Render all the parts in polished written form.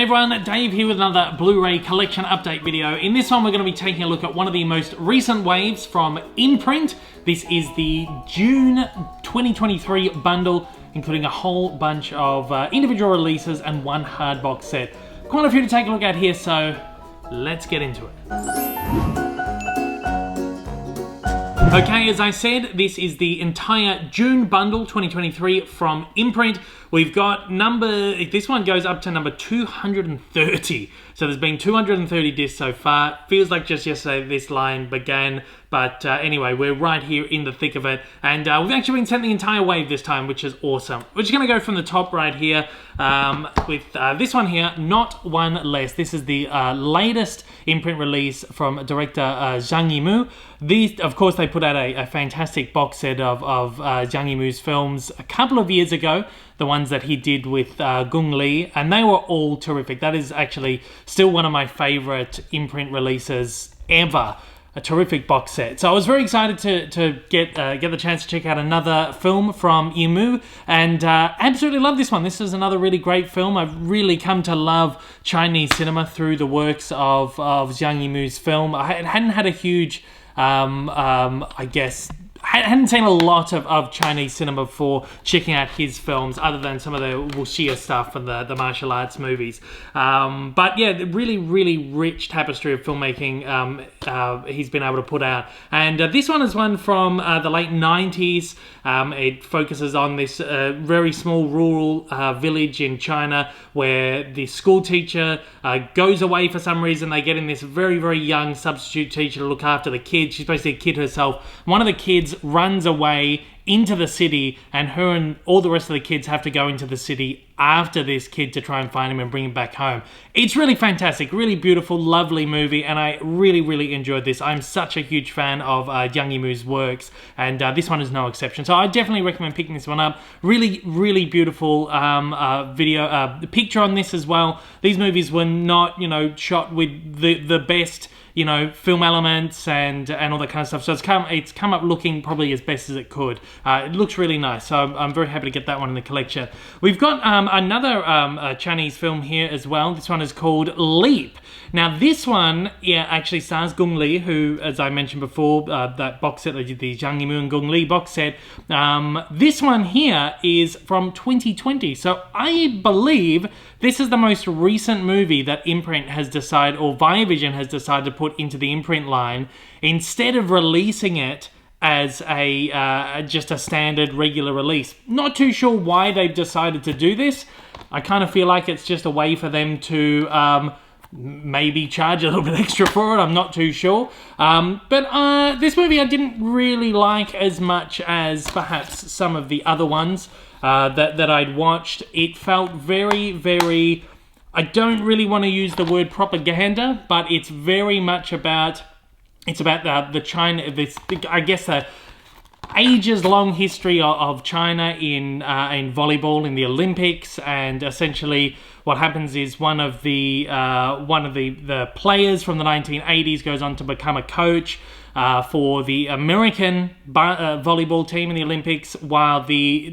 everyone, Dave here with another Blu-ray collection update video. In this one we're going to be taking a look at one of the most recent waves from Imprint. This is the June 2023 bundle, including a whole bunch of individual releases and one hard box set. Quite a few to take a look at here, so let's get into it. Okay, as I said, this is the entire June bundle 2023 from Imprint. We've got this one goes up to number 230. So there's been 230 discs so far. Feels like just yesterday this line began. But anyway, we're right here in the thick of it. And we've actually been sent the entire wave this time, which is awesome. We're just going to go from the top right here with this one here, Not One Less. This is the latest Imprint release from director Zhang Yimou. These, of course, they put out a fantastic box set of Zhang Yimou's films a couple of years ago. The ones that he did with Gung Li, and they were all terrific. That is actually still one of my favorite Imprint releases ever. A terrific box set. So I was very excited to get the chance to check out another film from Yimou, and absolutely love this one. This is another really great film. I've really come to love Chinese cinema through the works of Zhang Yimou's film. I hadn't had a huge, I hadn't seen a lot of Chinese cinema before checking out his films, other than some of the wuxia stuff and the martial arts movies. But yeah, really, really rich tapestry of filmmaking he's been able to put out. And this one is one from the late 90s. It focuses on this very small rural village in China where the school teacher goes away for some reason. They get in this very, very young substitute teacher to look after the kids. She's basically a kid herself. One of the kids runs away into the city, and her and all the rest of the kids have to go into the city after this kid to try and find him and bring him back home. It's really fantastic, really beautiful, lovely movie, and I really, really enjoyed this. I'm such a huge fan of Zhang Yimou's works, and this one is no exception. So I definitely recommend picking this one up. Really, really beautiful picture on this as well. These movies were not, shot with the best, film elements and all that kind of stuff. So it's come up looking probably as best as it could. It looks really nice, so I'm very happy to get that one in the collection. We've got another Chinese film here as well. This one is called Leap. Now this one, actually stars Gung Li, who, as I mentioned before, that box set, the Zhang Yimou and Gung Li box set. This one here is from 2020, so I believe this is the most recent movie that Imprint has decided, or Viavision has decided to put into the Imprint line, instead of releasing it as just a standard regular release. Not too sure why they've decided to do this. I kind of feel like it's just a way for them to maybe charge a little bit extra for it. I'm not too sure. But this movie I didn't really like as much as perhaps some of the other ones that I'd watched. It felt very, very... I don't really want to use the word propaganda, but it's very much about... It's about the China... I guess the ages-long history of China in volleyball in the Olympics, and essentially what happens is one of the players from the 1980s goes on to become a coach for the American volleyball team in the Olympics, while the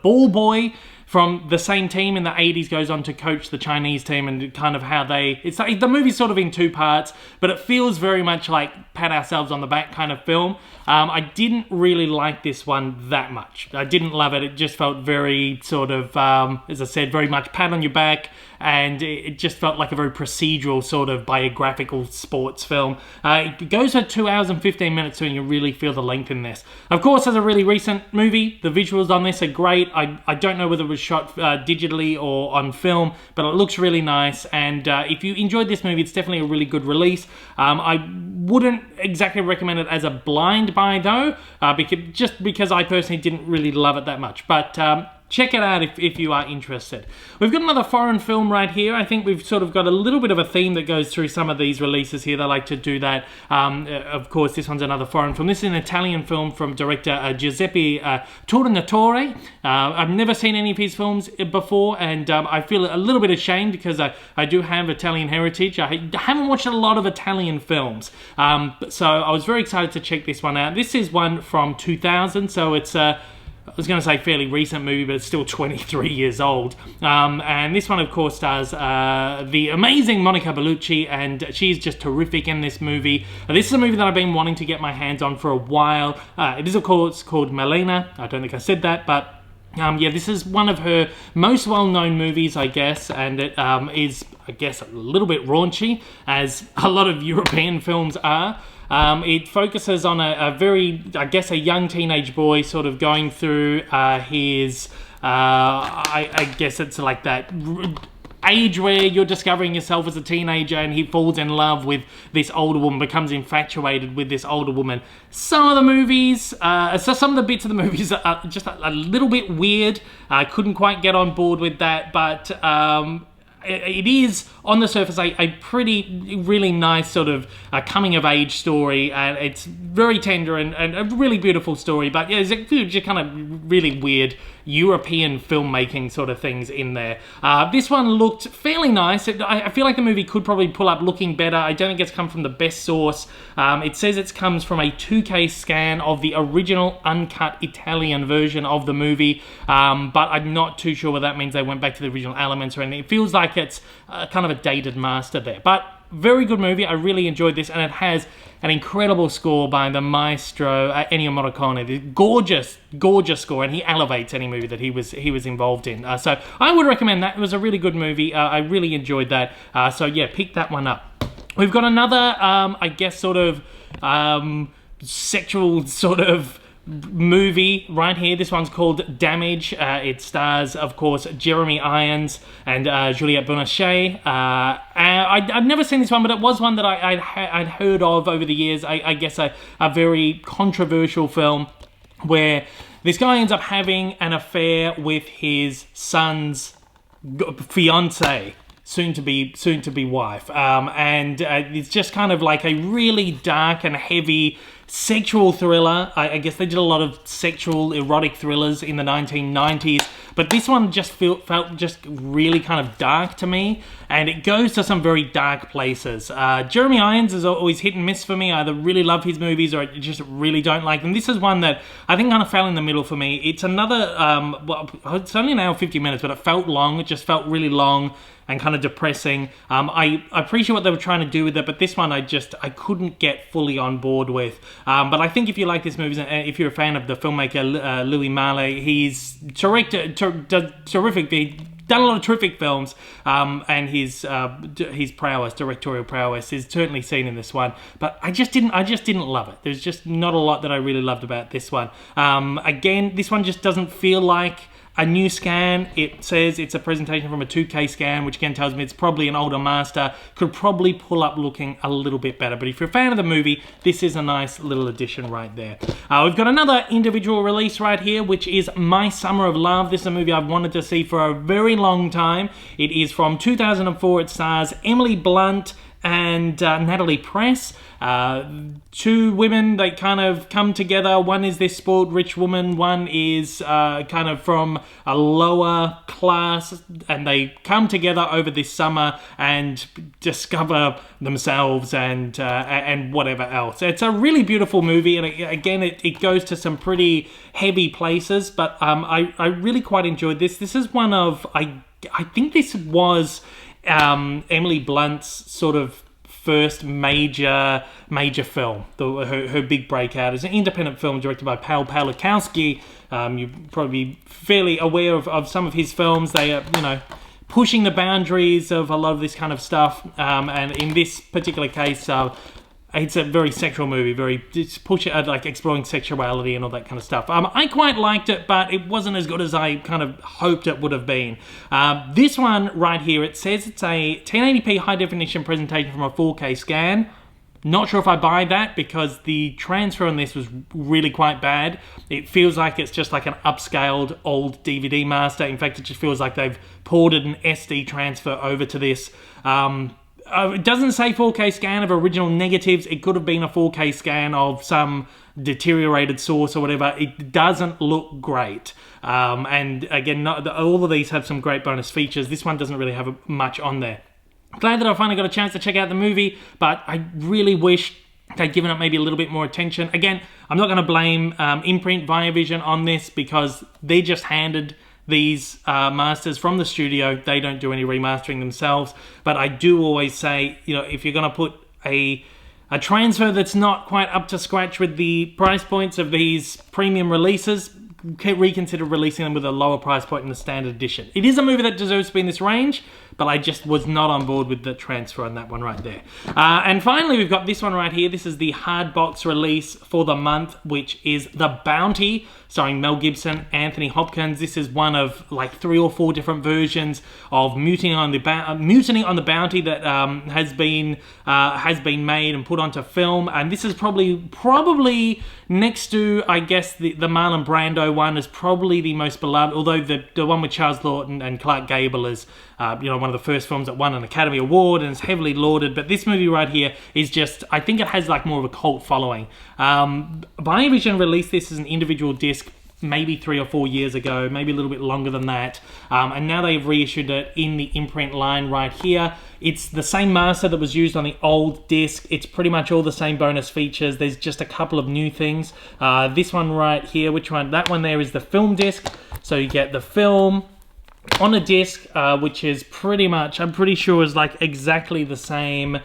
ball boy from the same team in the 80s goes on to coach the Chinese team, and kind of how it's like the movie's sort of in two parts, but it feels very much like pat ourselves on the back kind of film. I didn't really like this one that much. I didn't love it. It just felt very sort of, as I said, very much pat on your back, and it just felt like a very procedural sort of biographical sports film. It goes for 2 hours and 15 minutes, so you really feel the length in this. Of course, as a really recent movie, the visuals on this are great. I don't know whether it was shot digitally or on film, but it looks really nice, and if you enjoyed this movie, it's definitely a really good release. I wouldn't exactly recommend it as a blind buy though, because I personally didn't really love it that much, but check it out if you are interested. We've got another foreign film right here. I think we've sort of got a little bit of a theme that goes through some of these releases here. They like to do that. Of course, this one's another foreign film. This is an Italian film from director Giuseppe Tornatore. I've never seen any of his films before, and I feel a little bit ashamed because I do have Italian heritage. I haven't watched a lot of Italian films, so I was very excited to check this one out. This is one from 2000, so it's I was going to say fairly recent movie, but it's still 23 years old. And this one, of course, stars the amazing Monica Bellucci, and she's just terrific in this movie. This is a movie that I've been wanting to get my hands on for a while. It is, of course, called Malèna. I don't think I said that, but yeah, this is one of her most well-known movies, I guess, and it is, I guess, a little bit raunchy, as a lot of European films are. It focuses on a very, I guess, a young teenage boy sort of going through his, I guess it's like that age where you're discovering yourself as a teenager, and he falls in love with this older woman, becomes infatuated with this older woman. Some of the movies, some of the bits of the movies are just a little bit weird. I couldn't quite get on board with that, but it is, on the surface, a really nice sort of coming-of-age story, and it's very tender and a really beautiful story, but yeah, there's just kind of really weird European filmmaking sort of things in there. This one looked fairly nice. I feel like the movie could probably pull up looking better. I don't think it's come from the best source. It says it comes from a 2K scan of the original uncut Italian version of the movie, but I'm not too sure whether that means they went back to the original elements or anything. It feels like it's kind of a dated master there, but very good movie. I really enjoyed this, and it has an incredible score by the maestro Ennio Morricone. The gorgeous score, and he elevates any movie that he was involved in. So I would recommend that. It was a really good movie. I really enjoyed that. So yeah, pick that one up. We've got another, I guess, sort of sexual sort of movie right here. This one's called Damage. It stars, of course, Jeremy Irons and Juliette Binoche. I've never seen this one, but it was one that I'd heard of over the years. I guess a very controversial film where this guy ends up having an affair with his son's fiancée, soon to be wife, and it's just kind of like a really dark and heavy sexual thriller. I guess they did a lot of sexual erotic thrillers in the 1990s, but this one just felt just really kind of dark to me, and it goes to some very dark places. Jeremy Irons is always hit and miss for me. I either really love his movies or I just really don't like them. This is one that I think kind of fell in the middle for me. It's another, well, it's only an hour 50 minutes, but it felt long. It just felt really long and kind of depressing. I appreciate what they were trying to do with it, but this one I couldn't get fully on board with. But I think if you like this movie, and if you're a fan of the filmmaker Louis Malle, he's terrific. He's done a lot of terrific films, and his directorial prowess is certainly seen in this one. But I just didn't love it. There's just not a lot that I really loved about this one. Again, this one just doesn't feel like a new scan. It says it's a presentation from a 2K scan, which again tells me it's probably an older master. Could probably pull up looking a little bit better. But if you're a fan of the movie, this is a nice little addition right there. We've got another individual release right here, which is My Summer of Love. This is a movie I've wanted to see for a very long time. It is from 2004. It stars Emily Blunt and Natalie Press. Two women, they kind of come together. One is this spoiled rich woman, one is kind of from a lower class, and they come together over this summer and discover themselves and whatever else. It's a really beautiful movie, and again, it goes to some pretty heavy places, but I really quite enjoyed this. This is one of, I think this was Emily Blunt's sort of first major film, her big breakout. It's an independent film directed by Paul Pawlikowski. You're probably fairly aware of some of his films. They are, pushing the boundaries of a lot of this kind of stuff. And in this particular case, it's a very sexual movie, like exploring sexuality and all that kind of stuff. I quite liked it, but it wasn't as good as I kind of hoped it would have been. This one right here, it says it's a 1080p high definition presentation from a 4K scan. Not sure if I buy that, because the transfer on this was really quite bad. It feels like it's just like an upscaled old DVD master. In fact, it just feels like they've ported an SD transfer over to this. It doesn't say 4K scan of original negatives. It could have been a 4K scan of some deteriorated source or whatever. It doesn't look great. And again, all of these have some great bonus features. This one doesn't really have much on there. Glad that I finally got a chance to check out the movie, but I really wish they'd given it maybe a little bit more attention. Again, I'm not going to blame Imprint Viavision on this because they just handed these masters from the studio. They don't do any remastering themselves. But I do always say, you know, if you're going to put a transfer that's not quite up to scratch with the price points of these premium releases, reconsider releasing them with a lower price point in the standard edition. It is a movie that deserves to be in this range, but I just was not on board with the transfer on that one right there. And finally, we've got this one right here. This is the hard box release for the month, which is The Bounty, starring Mel Gibson, Anthony Hopkins. This is one of like 3 or 4 different versions of Mutiny on the Bounty that has been made and put onto film. And this is probably next to, I guess, the Marlon Brando one is probably the most beloved. Although the one with Charles Lawton and Clark Gable is one of the first films that won an Academy Award and is heavily lauded. But this movie right here is just, I think it has like more of a cult following. Viavision released this as an individual disc maybe 3 or 4 years ago, maybe a little bit longer than that. And now they've reissued it in the Imprint line right here. It's the same master that was used on the old disc. It's pretty much all the same bonus features. There's just a couple of new things. This one right here, which one? That one there is the film disc. So you get the film on a disc, which is pretty much, I'm pretty sure is like exactly the same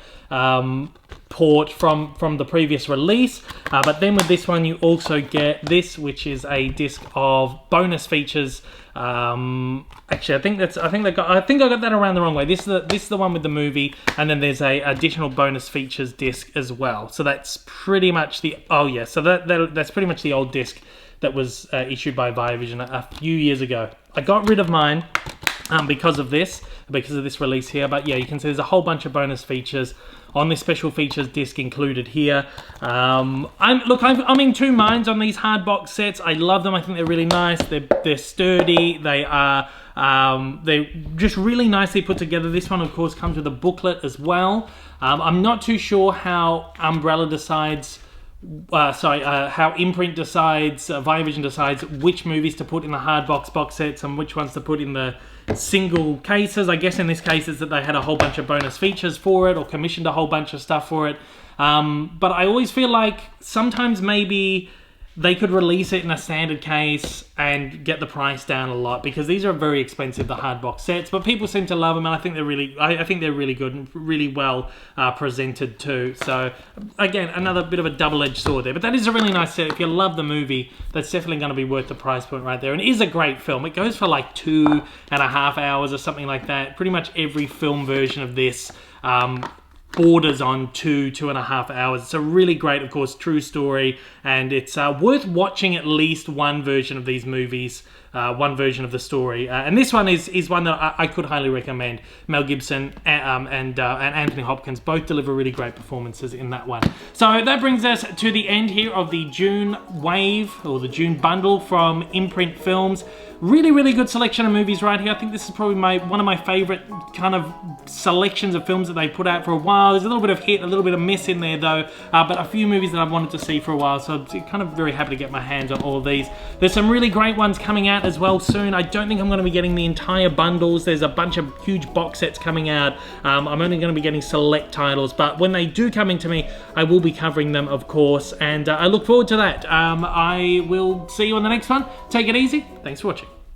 port from the previous release, but then with this one you also get this, which is a disc of bonus features. Actually, I think I got that around the wrong way. This is the one with the movie, and then there's a additional bonus features disc as well. So that's pretty much the that's pretty much the old disc that was issued by Viavision a few years ago. I got rid of mine because of this release here, but yeah, you can see there's a whole bunch of bonus features on this special features disc included here. I'm in 2 minds on these hard box sets. I love them. I think they're really nice. They're sturdy. They're just really nicely put together. This one, of course, comes with a booklet as well. I'm not too sure how Umbrella decides. How Imprint decides, Viavision decides which movies to put in the hard box sets and which ones to put in the single cases. I guess in this case is that they had a whole bunch of bonus features for it or commissioned a whole bunch of stuff for it. But I always feel like sometimes maybe they could release it in a standard case and get the price down a lot, because these are very expensive, the hard box sets, but people seem to love them, and I think they're really good and really well presented too. So again, another bit of a double-edged sword there, but that is a really nice set. If you love the movie, that's definitely going to be worth the price point right there, and it is a great film. It goes for like 2.5 hours or something like that. Pretty much every film version of this borders on 2.5 hours. It's a really great, of course, true story, and it's worth watching at least one version of these movies, one version of the story. And this one is one that I could highly recommend. Mel Gibson and Anthony Hopkins both deliver really great performances in that one. So that brings us to the end here of the June wave, or the June bundle from Imprint Films. Really, really good selection of movies right here. I think this is probably one of my favorite kind of selections of films that they put out for a while. There's a little bit of hit, a little bit of miss in there though, but a few movies that I've wanted to see for a while, so I'm kind of very happy to get my hands on all of these. There's some really great ones coming out as well soon. I don't think I'm going to be getting the entire bundles. There's a bunch of huge box sets coming out. I'm only going to be getting select titles, but when they do come into me, I will be covering them, of course, and I look forward to that. I will see you on the next one. Take it easy. Thanks for watching.